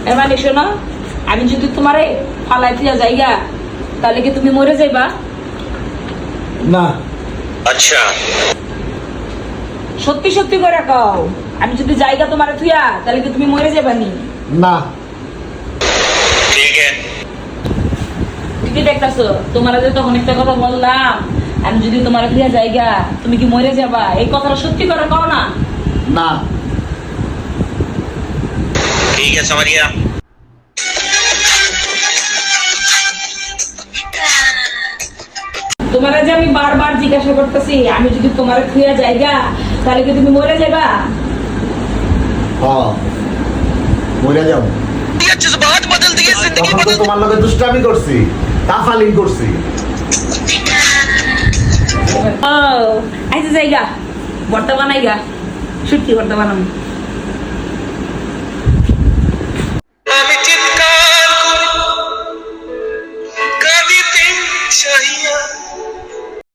এর মানে শোনো, আমি যদি তোমারে ফালাই দিয়া যাইগা তাহলে কি তুমি মরে যাইবা? না। আচ্ছা, সত্যি সত্যি করে কও, আমি যদি জায়গা তোমারে থুয়া তাহলে কি তুমি মরে যাবা নি? না। ঠিক আছে। ঠিকই দেখতাছো, তোমার যে তখন একটা কথা বললাম, আমি যদি তোমার থুয়া জায়গা তুমি কি মরে যাবা, এই কথাটা সত্যি করে কও না? না। ठीक है, समझ गया। তোমার যে আমি বারবার জিজ্ঞাসা করতেছি, আমি যদি তোমার থুয়া জায়গা তাহলে কি তুমি মরে যাবা? হ্যাঁ, মরে যাও। बात बदल दी है, जिंदगी তখন তো তোমার লগে দুষ্টামি করছি, কাফালিং করছি। ও আইছে জায়গা বর্তা বানাইগা, সত্যি বর্তা বানাবো। আমি চিৎকার করি, কাঁদিতে চাহিয়া